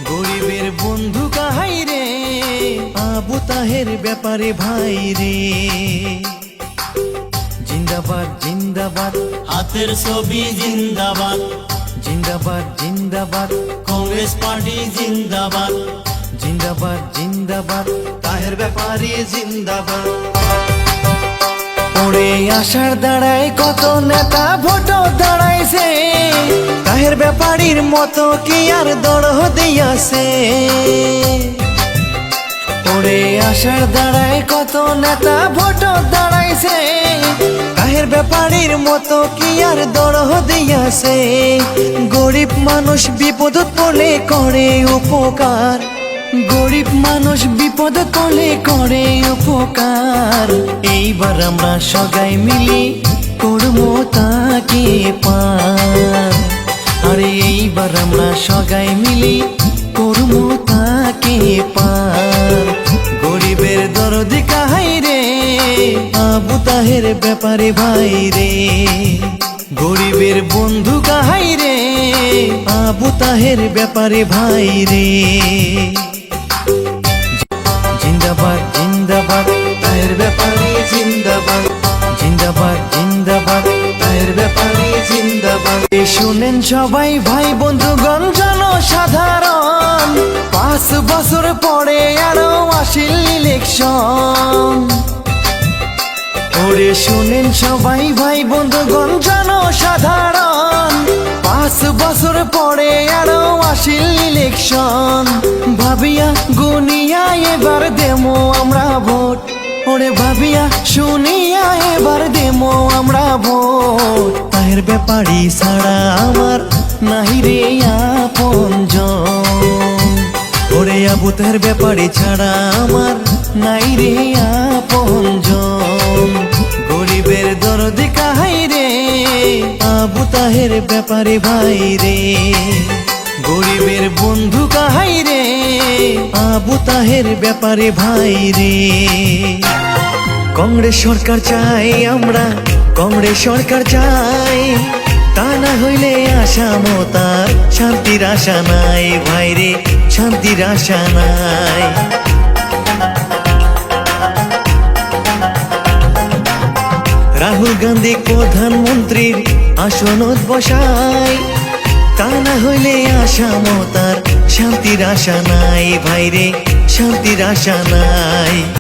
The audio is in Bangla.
গরিবের বন্ধু কাহাই রে, আবু তাহের ব্যাপারে ভাই রে। জিন্দাবাদ জিন্দাবাদ, হাতের ছবি জিন্দাবাদ, জিন্দাবাদ জিন্দাবাদ, কংগ্রেস পার্টি জিন্দাবাদ, জিন্দাবাদ জিন্দাবাদ, তাহের ব্যাপারী জিন্দাবাদ। পড়ে আসার দাঁড়ায় কত নেতা ভোট দাঁড়াইছে, তাহের ব্যাপারীর মতো কি আর দড় দিয়াছে। পড়ে আসার দাঁড়ায় কত নেতা ভোট দাঁড়াইছে, তাহের ব্যাপারীর মতো কি আর দড় দিয়াছে। গরিব মানুষ বিপদ পড়লে করে উপকার, গরিব মানুষ বিপদ পড়লে করে উপকার। এইবার আমরা সবাই মিলি করবো তাকে পার, আরে এইবার আমরা সবাই মিলি করবো তাকে পার। গরিবের দরদি কাহাই রে, আবু তাহের ব্যাপারে ভাই রে। গরিবের বন্ধু কাহাই রে, আবু তাহের ব্যাপারে ভাই রে। জিন্দাবাদ জিন্দাবাদ, তাহের ব্যাপারী জিন্দাবাদ, জিন্দাবাদ জিন্দাবাদ, তাহের ব্যাপারী জিন্দাবাদ। এ শুনেন সবাই ভাই বন্ধুগণ জনসাধারণ, 5 বছর পরে আরো আসিল ইলেকশন। ওরে শুনেন সবাই ভাই বন্ধুগণ জনসাধারণ, 5 বছর পরে আরো আসিল ইলেকশন। ভাবিয়া গুনিয়া এবার দেমো আমরা ভোট, ওরে ভাবিয়া শুনিয়া এবার দেমো আমরা ভোট। তাহের ব্যাপারী ছাড়া আমার নাহি রে আপনজন, ওরে আবু তাহের ব্যাপারী ছাড়া আমার নাই রে আপনজন। গরিবের দরদি কাহাই রে, আবু তাহের ব্যাপারে ভাই রে। গরিবের বন্ধু কাহাই রে, আবু তাহের ব্যাপারে ভাই রে। কংগ্রেস সরকার চাই আমরা, কংগ্রেস সরকার চাই, তা না হইলে আসাম তার শান্তির আশা নাই ভাই রে, শান্তির আশা নাই। রাহুল গান্ধী প্রধানমন্ত্রীর আসনত বসাই, তা না হইলে আসাম তার শান্তির আশা নাই ভাই রে, শান্তির আশা নাই।